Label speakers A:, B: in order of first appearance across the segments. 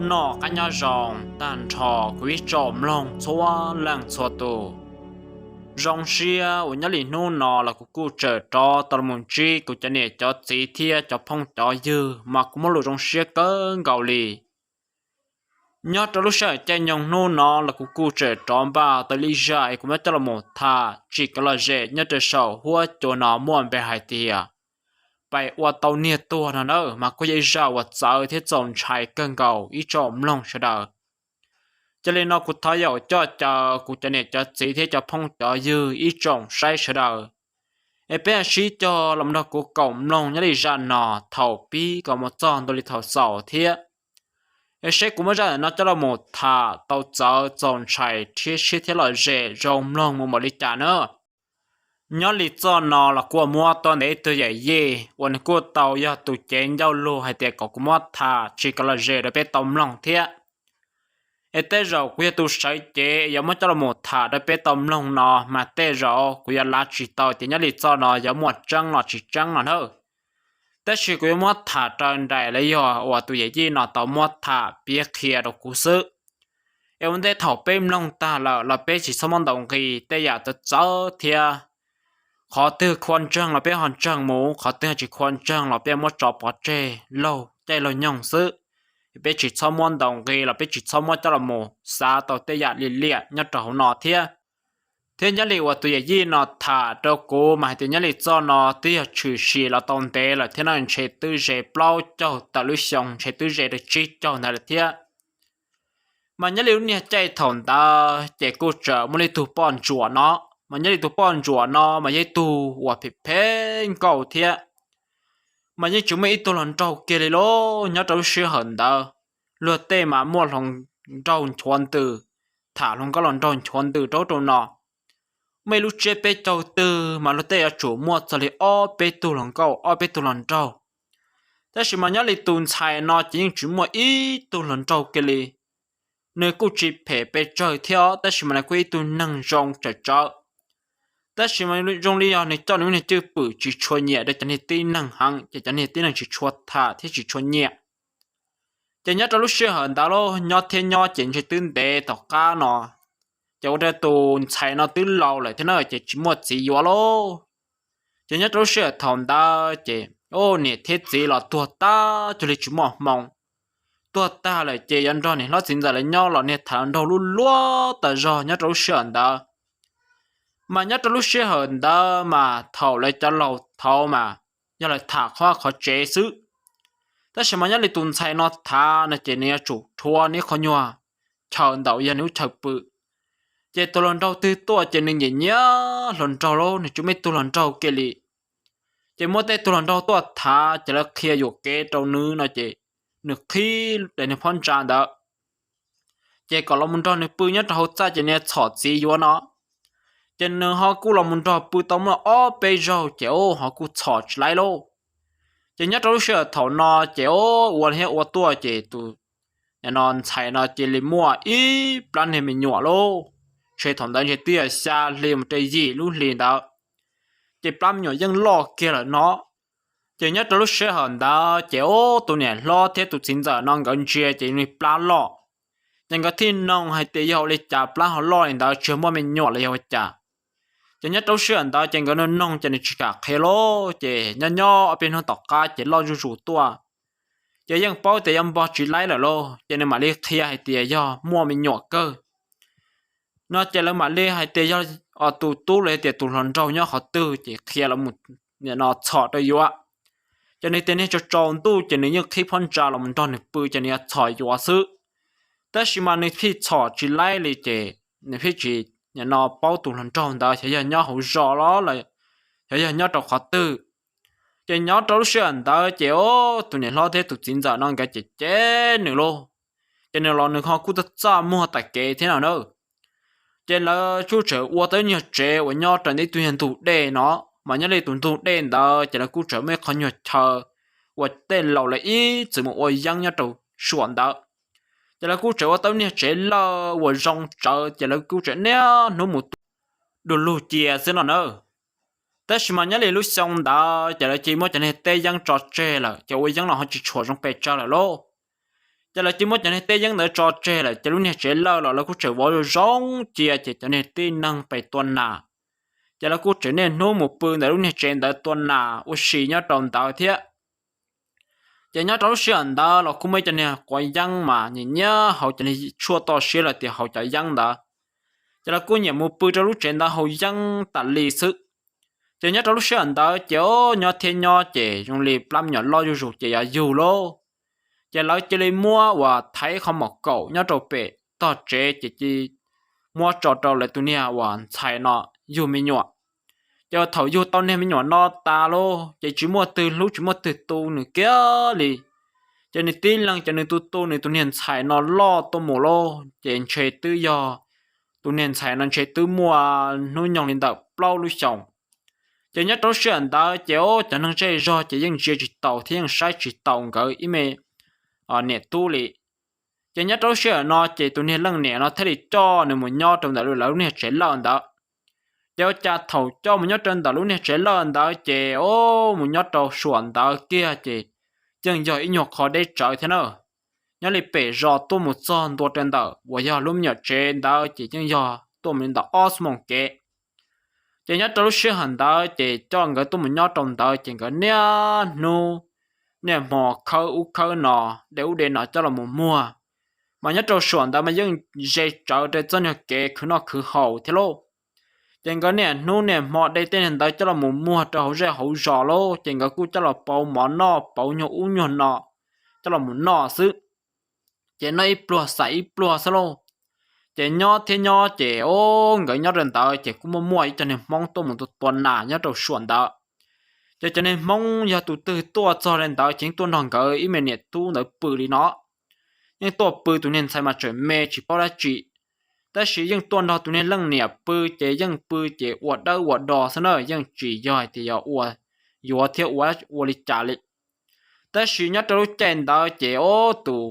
A: nọ cả nhà rong tàn trò quý trộm lòng xóa lăng xóa tù rong xia ở nhà lì nô nọ là cụ trở cho tao muốn chi cụ cho nè cho chỉ thia cho phong cho dư mà cũng muốn lùi rong xia cỡ gạo lì nhớ cho lúc sợ chạy nhông nô nọ là cụ trở cho ba tới lý giải cũng cho là một thà chỉ có là dễ nhớ trở sầu hua cho nó muốn về hai tia bài qua tàu nia tua nó nữa mà có dây ra qua sợ thế dòng chạy cơn gạo ý trộm lòng sẽ đỡ cho nên nó cũng thấy ở cho cũng cho nên cho chỉ thế cho phong cho dư ý trộm sai sẽ đỡ em bé sĩ cho làm đó của cổng lòng nhớ đi ra nọ thầu pi còn một tròn tôi đi thầu sầu thế em sẽ cũng mới ra nó cho là một thà tàu chờ dòng chạy thiết sĩ thế là dễ rộng lòng một đi trả nữa nhớ lý do nó là của mua toàn để tôi dạy gì, còn của tàu ya tụ chén giao lưu hay tiệc có mua thà chỉ có là dễ để biết tóm lòng thế. Ở đây rồi của tôi sai chế, giờ mới cho là một thà để biết tóm lòng nó mà đây rồi của là chỉ tàu thì nhớ lý do nó giờ một trăng nó chỉ trăng nó thôi. Đây chỉ của mua thà trên đây là do và tôi dạy gì nó tàu mua thà biết kia được cú sự. Em muốn để thầu bêm lòng ta là bé chỉ xong đồng kỳ, đây giờ tôi cho thiệt khó tư quan trọng là bé hoàn trang mũ khó tư chỉ quan trọng là bé mất trò bỏ chê lâu đây là nhung sự bé chỉ cho món đồng ghi là bé chỉ cho món cho là mù xa tàu tê dạ liệt liệt nhất trò nọ thế thế nhớ liệu tụi gì nọ thả đâu cố mà tụi nhớ liệu cho nó tụi trừ xì là tông tế là thế nào chế tư dễ bao cho tạo lưu xong chế tư dễ được chi cho này là thế mà nhớ liệu nè chạy thòng ta chạy cô trở muốn đi tụ bọn chùa nó mà nhớ tụ bọn chùa nó mà nhớ tụ và bị phê cầu thiệt mà nhớ chúng mấy tụ lần trâu kia đi lô nhớ trâu sư hận đó lừa tê mà mua lòng trâu chuan từ thả lòng có lần trâu chuan từ trâu nọ mấy lúc chơi bê trâu từ mà lừa tê ở chủ mua cho li o bê tụ lòng câu o bê tụ lần trâu thế thì mà nhớ li tụ xài nó chỉ những chúng mua ít tụ lần trâu kia li nơi cô chỉ phê bê chơi theo thế thì mà lại quay tụ năng rong trở trởแต่สิ่งมันตรงนี้ในตอนนี้เนี่ยจะปืนจีชวนเนี่ยได้จะเนี่ยตีนังหังจะเนี่ยตีนังจีชวนท่าที่จีชวนเนี่ยจะเนี่ยจะรู้สึกเห็นดาวโลยอดเทียนยอดเจนจะตื่นเต้ต่อก้าเนาะจะว่าตัวใช้เนาะตื่นเราเลยที่นั่นจะจิมดสีอยู่โลจะเนี่ยจะรู้สึกทำได้จะโอ้เนี่ยเทสีเราตัวตาจะเลยจิมดมองตัวตาเลยจะยันรอเนี่ยเราสินใจเลยยอดเราเนี่ยทำเราลุ้นล้วนแต่รอเนี่ยจะรู้สึกเห็นได้mà nhớ trong lúc xe hờn đó mà thầu lại cho lầu thầu mà nhớ lại thả hoa khó chế xứ tất nhiên mà nhớ lại tuần sai nó thả nó chỉ này chủ thua này khó nhòa chờ đậu giờ nếu chờ bự chỉ tôi lần đầu tư tôi chỉ nên nhìn nhớ lần đầu luôn này chúng mấy tôi lần đầu kia li chỉ mỗi tay tôi lần đầu tôi thả chỉ là kia dục cái trâu nữ nó chỉ được khi để nó phong trào đó chỉ còn là muốn cho nó bự nhất hậu ra chỉ này chọt gì vô nó trên họ cũng là một trò bự tông là ở bây giờ chéo họ cũng chọt lại lô trên nhất trong sự thầu nó chéo uốn hết uốn tua chế tụ nhà non chạy nó chế lấy mua ý plan này mình nhỏ lô chế thằng đó chế tia xa liềm trái gì luôn liền đó chế plan nhỏ dân lo kia là nó trên nhất trong sự hận đó chéo tụ này lo thế tụ chính giờ non gần chia chế mình plan lo nhưng cái thiên nông hay tiêu hậu lấy trả plan họ lo liền đó chưa mua mình nhỏ là hậu trả chỉ nhất đâu xuyên đó chỉ có nên nông chỉ nên chỉ cả khéo lô chỉ nhỏ nhỏ ở bên họ tóc cá chỉ lo rủ tua chỉยังbao thìยังbao chỉ lấy là lô chỉ nên mà lấy thìa hay thìa do mua mình nhỏ cơ nó chỉ là mà lấy hay thìa do ở tủ lấy thìa tủ lần trâu nhỏ họ tư chỉ thìa là một nhà nó chọt đấy yếu cho nên tên này cho tròn tu chỉ nên như khi phong trào là mình tròn được bự chỉ nên chọt yếu sựแต่สิมาในที่ชอchỉ lấyเลยchỉในที่chỉ nhà nó bao tủ lần tròn đó sẽ nhà hậu rõ đó là sẽ nhà trò khó tư chỉ nhà trò xuyên đó chỉ ô tụi này lo thế tụi chính giờ nó cái chỉ chế nữa luôn cho nên lo nữa họ cũng tất cả mua tại kế thế nào nữa chỉ là chú trở qua tới nhà chế và nhà trò này tụi hiện tụi đê nó mà nhà này tụi đê đó chỉ là cũng trở mấy con nhà chờ và tên lâu là ý chỉ một ôi giang nhà trò xuân đó chỉ là cú trở vào tao nè chế là và rong trở chỉ là cú trở nè nó một đồ lù chè xí nó nữaแต่สมัยนี้เลยลูกส่งดาจะเลยจีมว่าจะเนี่ยเตยังจอดเจlàจะว่ายังเราเขาจะชวนจงไปเจอแล้วจะ cho là chỉ muốn cho nên tê dân đỡ trò chơi là cho lúc này chơi lâu là cũng chơi vô rong chia chỉ cho nên tê năng phải tuần nào cho là cũng trở nên nô một bữa để lúc này chơi đỡ tuần nào u xì nhớ trồng tàu thế cho nhớ trâu xuyên đó là cũng mấy cho nên quay dân mà nhìn nhớ hậu cho nên chua to xí là thì hậu chạy dân đó cho là cũng nhận một bữa cho lúc chơi đó hậu dân tận lì sức cho nhớ trâu xuyên đó chỗ nhớ thiên nhớ chỉ dùng lì làm nhỏ lo dù chỉ là dù lô giờ lấy chỉ lấy mua và thấy không một cậu nhớ trâu bể tao chế chỉ mua trâu lại tụi nia và xài nó dù mình nhỏ giờ thầu dù tao nên mình nhỏ nó ta lô chỉ mua từ lúc chỉ mua từ tu nữa kia đi cho nên tin rằng cho nên tu này tụi nia xài nó lo tôi mua lô chỉ chơi tư giờ tụi nia xài nó chơi tư mua nuôi nhồng lên đập bao lúc chồng chỉ nhớ trâu xuyên đó chéo cho nên chơi rồi chỉ những chuyện chỉ tàu thiên sai chỉ tàu cái ý mẹ nè tu lì chỉ nhớ trâu xuyên nó chỉ tụi nè lăng nè nó thấy cho nên một nhau trong đó lúc nè chế lợn đó chéo cha thầu cho một nhau trong đó lúc nè chế lợn đó chỉ một nhau trâu xuân đó kia chỉ chẳng giờ ít nhọc khó để trời thế nào nhớ lì bể rõ tôi một son tôi trên đó và giờ lúc nhớ trên đó chỉ chẳng giờ tôi mình đó osmond kệ chỉ nhớ trâu xuyên hẳn đó chỉ cho người tôi một nhau trong đó chỉ có nè nu nè mò khâu u khâu nọ để u để nọ cho là một mua mà nhớ trâu xuân đó mà dân dễ trở để cho nó kệ cứ nó cứ hậu thế lô chẳng có nè nu nè mò đây tên đó cho là một mua cho hậu dễ hậu giò lô chẳng có cu cho là bao mỏ nọ bao nhau u nhau nọ cho là một nọ xứ chỉ nó ít plua sai ít plua sao lô chỉ nhớ thế nhớ chỉ ô người nhớ đến đó chỉ cũng mua cho nên mong tôi một tuần nào nhớ trâu xuân đó cho nên mong giờ tụi từ tua cho lên đó chính tôi nói cái ý mình tu nó bự đi nó nhưng tôi bự tụi nên sai mà trời mê chỉ bao là chỉแต่是ยังตัวเราตัวนี้เรื่องเนี่ยปื้อเจยังปื้อเจอวดได้อวดดอซะเนอะยังจีย่อยที่要อวดอยู่เที่ยวอวดลิจ่าลิแต่是เนี่ยเราเจนได้เจโอ้ตัว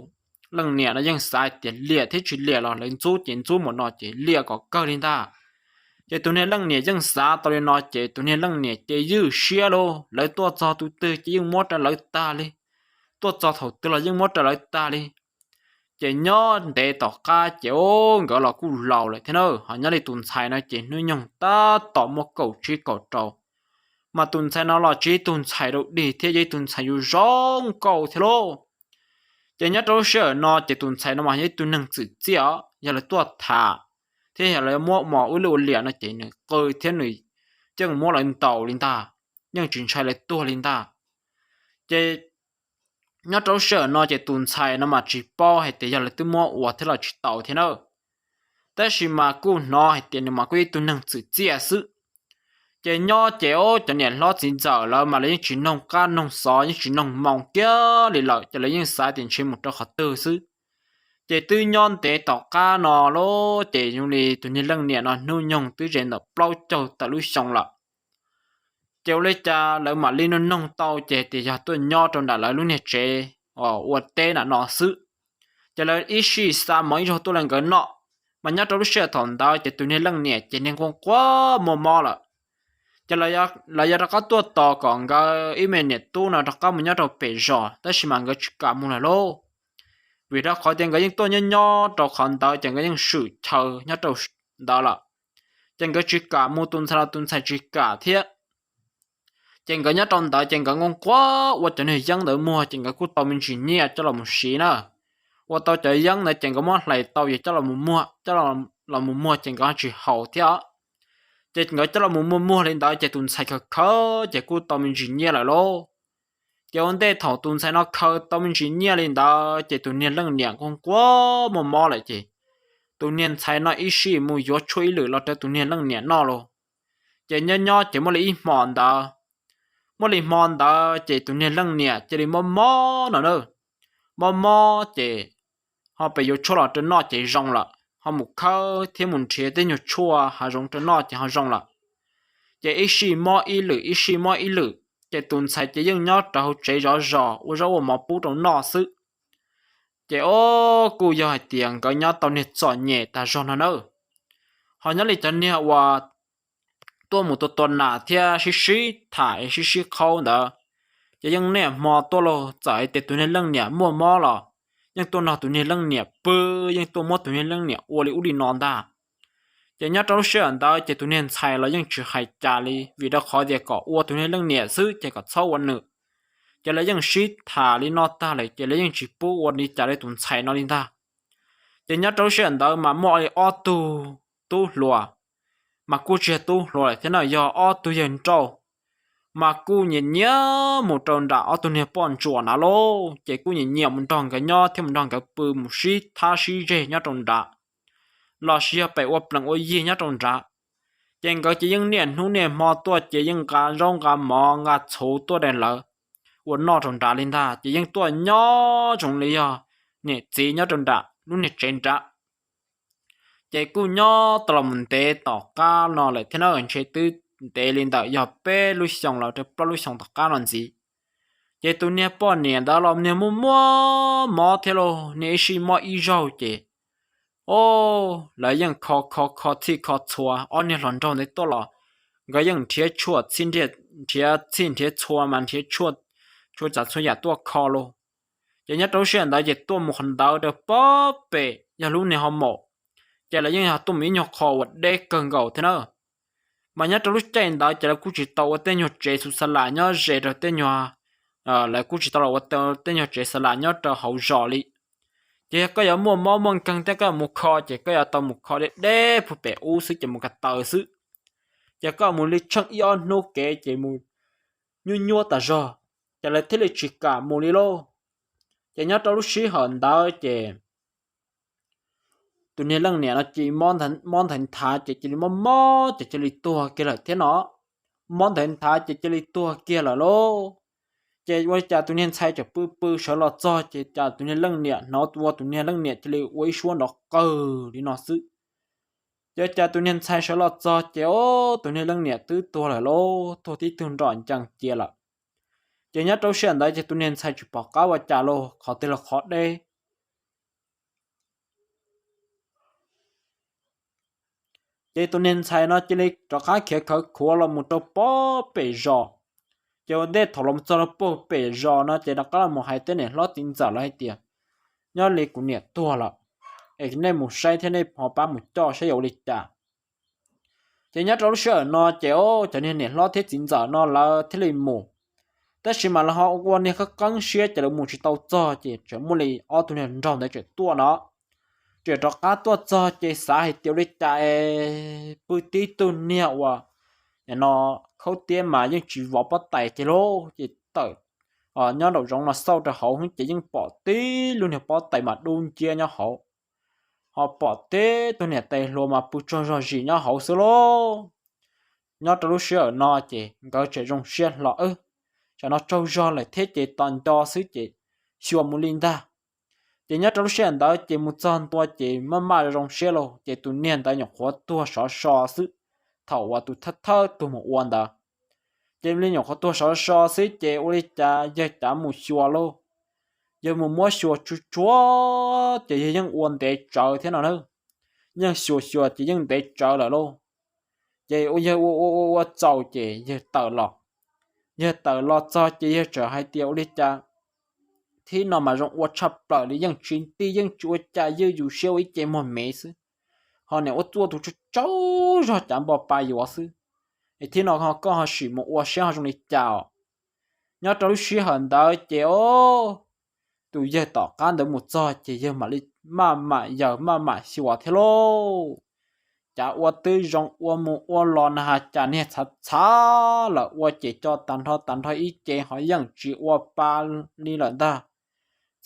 A: เรื่องเนี่ยนะยังสายเตียนเลี้ยที่ชุดเลี้ยเราเล่นจู้เตียนจู้หมดเนาะเจเลี้ยก็เกินลินตาเจตัวนี้เรื่องเนี่ยยังสาตัวนี้เนาะเจตัวนี้เรื่องเนี่ยเจยื้อเชียโลเลยตัวจอตัวเตยยังมดจะเลยตาเลยตัวจอเท่าตัวเรายังมดจะเลยตาเลยchỉ nhớ để tỏ ca chiếu gọi là cú lầu lại thế nào họ nhớ đi tuần sai nó chỉ nuôi nhung ta tỏ một cầu chỉ cầu trâu mà tuần sai nó là chỉ tuần sai đâu đi thế giới tuần saiอยู่rong cầu thế lô chỉ nhớ đâu sợ nó chỉ tuần sai nó mà như tuần năng tự chia giờ là tua thả thế giờ là mua mỏ u lù liền nó chỉ nữa coi thế này chẳng mua lại tàu linh ta nhưng chuyện sai lại tua linh ta chỉ nhớ trâu sợ nó chỉ tuần sai nó mà chỉ bao hay tiền giờ là tôi mua uổng thế là chỉ tàu thế nào,แต่是mà cô nó hay tiền mà cô tôi năng tự chia sự, chỉ nhớ chỉ ô cho nên lo chỉ giờ là mà lấy chỉ nông cá nông sò những chỉ nông mỏng kia để lợi cho lấy những sai tiền trên một trò khó tư sự, chỉ tư nhon để tàu cá nó lô chỉ dùng đi tôi nên lăng nhẹ nó nuôi nhung tư trên nó bao châu tại lúc xong lại chiều lấy cha lấy mà lên nó nông tàu chè thì giờ tôi nho trong đã lấy luôn nè chè uất tê là nọ sự chè lấy ít xí xa mấy cho tôi làm cái nọ mà nhớ trong lúc xe thằng đó chè tôi nên lăng nè chè nên con quá mò là chè lấy giờ có tua to còn cái ý mình nè tu nào có mình nhớ trong bể giò tới xí mà cái cả mua là lô vì đó khỏi tiền cái những tôi nho trong khăn đó chè cái những sự chờ nhớ trong đó là chè cái chỉ cả mua tuần sai chỉ cả thiết chẳng có nhớ trong đó chẳng có ngon quá và cho nên dân đỡ mua chẳng có cút tàu mình chỉ nhẹ cho là một xí nữa và tàu chạy dân này chẳng có món lại tàu gì cho là một mua cho là một mua chẳng có chỉ hậu theo chẳng có cho là một mua lên đó chạy tuần sai khờ chạy cút tàu mình chỉ nhẹ lại lô chạy vấn đề thầu tuần sai nó khờ tàu mình chỉ nhẹ lên đó chạy tuần niên lăng nhẹ con quá mò lại chị tuần niên sai nó ít xí mua gió chui lửa là cho tuần niên lăng nhẹ nó luôn chạy nhỏ chạy mua lại ít mòn đó mỗi lần mòn đó chỉ tụi nên lăng nè chỉ đi mò nữa mò chỉ họ bây giờ cho là trên nó chỉ rong là họ một khâu thêm một chế tên nhiều chua họ rong trên nó chỉ họ rong là chỉ ít xí mò ít lử chỉ tuần sai chỉ những nhót trâu chỉ rõ rõ u rõ mà bút trong nó sự chỉ ô cô giờ hay tiền cái nhót tao nè chọn nhẹ ta rong nữa họ nhớ lại cho nè vàตัวหมูตัวตนน่ะเที่ยชิถ่ายชิเข้าเด้อจะยังเนี่ยมอตัวเราจ่ายแต่ตัวในเรื่องเนี่ยมั่วหรอ nhưng tôi nào tụi này lăng nhẹ bơ nhưng tôi mất tụi này lăng nhẹ ô li u đi non ta chỉ nhớ trong sự ẩn đó chỉ tụi này xài là nhưng chỉ hay trả li vì đó khó để có ô tụi này lăng nhẹ xứ chỉ có sauวันnữa chỉ là những shit thả li nó ta lại chỉ là những chỉ bố ô đi trả li tụi xài nó đi ta chỉ nhớ trong sự ẩn đó mà mọi ô tu lùa mà cô chưa tu rồi thế nào do ô tu hiện trâu mà cô nhìn nhớ một tròn đã ở tụi này bọn chuột nào lô chỉ cô nhìn nhiều một tròn cái nhớ thêm một tròn cái bự một xí tha xí dễ nhớ tròn đã lo xí phải ốp lần ôi gì nhớ tròn đã chẳng có chỉ những niệm hú niệm mò tua chỉ những cá rong cá mò ngà số tua đèn lợ uốn nọ tròn đã lên ta chỉ những tua nhớ tròn lý à nè chỉ nhớ tròn đã lúc nè trên đã chỉ cô nhớ tầm tế tỏ cá nó lại thế nào anh chơi tư để lên đó giờ bé lui xong là được bao lui xong tất cả làm gì chỉ tụi nhé bao nhiêu đó làm nhé mua thế lo nhé chỉ mua ít rau chứ ô lại những khó thì khó chua anh nhé lần đầu đấy to là cái những thiệt chua thiệt chua mà thiệt chua chả chua ya to khó lo chỉ nhớ đầu tiên đó chỉ to một phần đầu được bao bể giờ lúc này họ mổ chỉ là những hạt tôm mỹ nhọc khó vật để cần gạo thế nào mà nhớ trong lúc trên đó chỉ là cú chỉ tàu tên nhớ chế số sả lá nhớ chế rồi tên nhớ là cú chỉ tàu tên nhớ chế sả lá nhớ cho hậu rõ đi chỉ có giờ mua cần tới cái một kho chỉ có giờ tàu một kho để phụ bể u sức chỉ một cái tàu sức chỉ có một lít chân ion nô kế chỉ một nhu ta rồi chỉ là thế là chỉ cả một lít lô chỉ nhớ trong lúc xí hận đó chỉ tụi này lần này nó chỉ món thành thà chỉ món chỉ tua kia là thế nó món thành thà chỉ tua kia là lô chỉ với cha tụi này sai cho bự sợ lọt cho chỉ cha tụi này lần này nó tua tụi này lần này chỉ quay xuống nó cơ đi nó sự chỉ cha tụi này sai sợ lọt cho chỉ ô tụi này lần này tứ tua là lô thôi thì tương trọn chẳng chia là chỉ nhớ trong chuyện đấy chỉ tụi này sai chụp bỏ cá và cha lô khó tên là khó đây chỉ tụi nên xài nó chỉ lấy cho khá khía khởi khua là một trâu bó bể giò chỉ vấn đề thổ lòng cho nó bó bể giò nó chỉ là có là một hai tên này lót tin giả là hai tiền nhớ lấy của nhiệt tua là ấy cái này một sai thế này họ bán một cho sẽ有lịch trả chỉ nhớ trong sợ nó chỉ ô cho nên này lót thế tin giả nó là thế này mùแต่ชิมาแล้วเขาวันนี้เขา刚学จะ了木去到做只全部里奥图呢让的这多呢只着cá多做只啥还丢里在不地度呢哇nó khâu tiền mà nhưng chỉ vào bắt tay chỉ lô chỉ tới nhớ đầu rong là sau cho hậu chỉ nhưng bỏ tí luôn là bỏ tay mà đun chia nhau hậu họ bỏ tí tôi nè tay lô mà不做做gì nhau hậu xưa lô nhớ trong lúc xưa nó chỉ có chỉ rong xuyên lọ cho nó trâu do lại thế chỉ toàn to xứ chỉ xua một linh ta chỉ nhớ trong lúc xưa đó chỉ một trăm tua chỉ mà rong xuyên lô chỉ tụi niên ta nhọc hóa tua sọ xứ thầu và tụi thơ tụi một quan đó chỉ linh nhọc hóa tua sọ xứ chỉ uli cha giờ trả một xua lô giờ một mua xua chúa chỉ những quan để chờ thế nào nữa nhưng xua chỉ những để chờ là lô chỉ giờ giàu chỉ giờ tờ lọ cho chỉ trở hai tiêu đi cha thì nó mà rong quá chập lại đi những chuyện ti những chúa cha như dù siêu ít chế một mấy xứ họ này ốt tua tụi cháu rồi chẳng bỏ bài gì xứ thì nó họ có họ sử một quá siêu họ trong đi chào nhớ trong lúc sử hận đó chế ô tụi giờ tỏ can được một giờ chỉ giờ mà đi mà giờ mà siêu thế lô chả qua tư rong qua một qua lon hà chả nè chả là qua chỉ cho tàn thôi ít chế họ vẫn chỉ qua ba đi là ta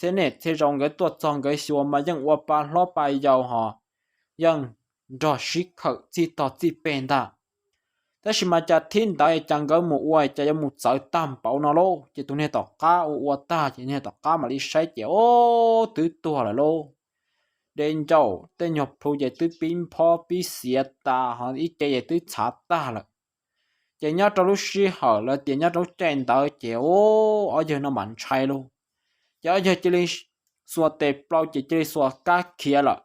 A: thế này thế rong cái tuột rong cái xua mà vẫn qua ba lo bài giàu họ vẫn rõ sĩ khẩu chỉ tỏ chỉ bền ta thế mà chả thiên đại chẳng có một ngoài chả một sợi tam bảo nó lô chỉ tụi này tỏ cá qua ta chỉ này tỏ cá mà đi sai chế ô tứ tua là lô đến châu tên nhập thu về tứ pin pho pi xịt ta họ ít chế tứ chát ta là chế nhớ trong lúc xí hở là tiền nhớ trong trên tới chế ô ở giờ nó mạnh chạy luôn giờ chỉ lên xua tệp bao chỉ xua cá kia là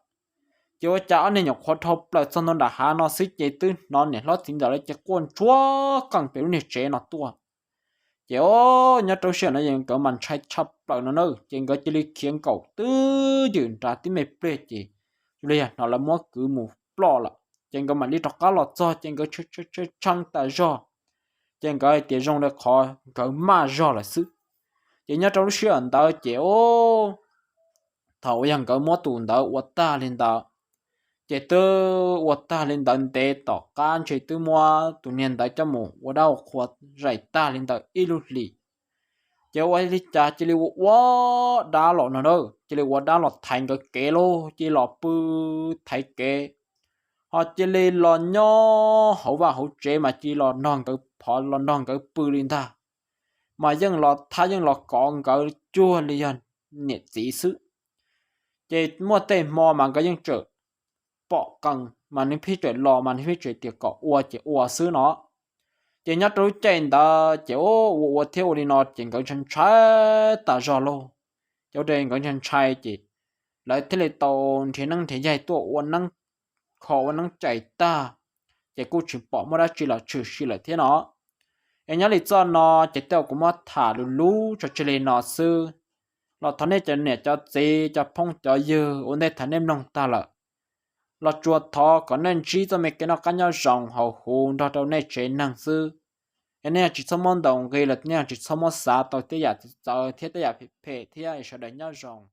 A: chế ở cháu này nhập khoa thop là xong nó đã hạ nó xí chế tứ nó này nó tính giờ lấy chế quân chúa càng biểu này chế nó tua kiểu nhớ trâu xe nóยังcó mình chạy chập lại nó nữa trên cái chỉ li khiến cậu tư dừng trả tí mệt bể chỉ liền nó là mua cứ mù lo là trên cái mình đi đọc cá lọt cho trên cái chơi trăng ta do trên cái tiền rong được khó cái mà do là sự chỉ nhớ trâu xe anh ta kiểu thầu yang cái mua tụi đó quật ta lên đó chỉ tư quật ta lên đó để tỏ can chỉ tư mua tụi niên đó cho mù quật đâu quật rải ta lên đó ít lúc lì chứ ai đi cha chỉ là quá đa lọ nữa đâu chỉ là quá đa lọ thành cái kế lô chỉ lọ bự thay kế họ chỉ là lọ nhỏ hậu và hậu chế mà chỉ lọ non cái họ lọ non cái bự lên ta mà dân lọ thay dân lọ còn cái chua liền nhiệt dĩ sự chỉ mua tên mò mà cái dân trở bỏ cần mà nên phi chuyển lọ mà nên phi chuyển tiệc cọ ua chỉ ua xứ nó chỉ nhớ trôi trên đó chỉ ô theo đi nó chỉ có chân trái ta rõ luôn cho trên có chân trái chỉ lại thế là tàu thì năng thể dài tuổi uốn năng khó uốn năng chạy ta chỉ cô chỉ bỏ mà đã chỉ là trừ chỉ là thế nó em nhớ lý do nó chỉ tao cũng mất thả lú lú cho chỉ là nó sư nó thằng này cho nè cho gì cho phong cho dư ổn định thằng em nông ta là nó chuột thọ có nên chỉ cho mấy cái nó cá nhau rồng hậu hồn đó đâu này chế năng sư anh này chỉ xong món đồng gây là nha chỉ xong món xả tao tiếc ya tao tiếc ya phê tiếc ya sợ đánh nhau rồng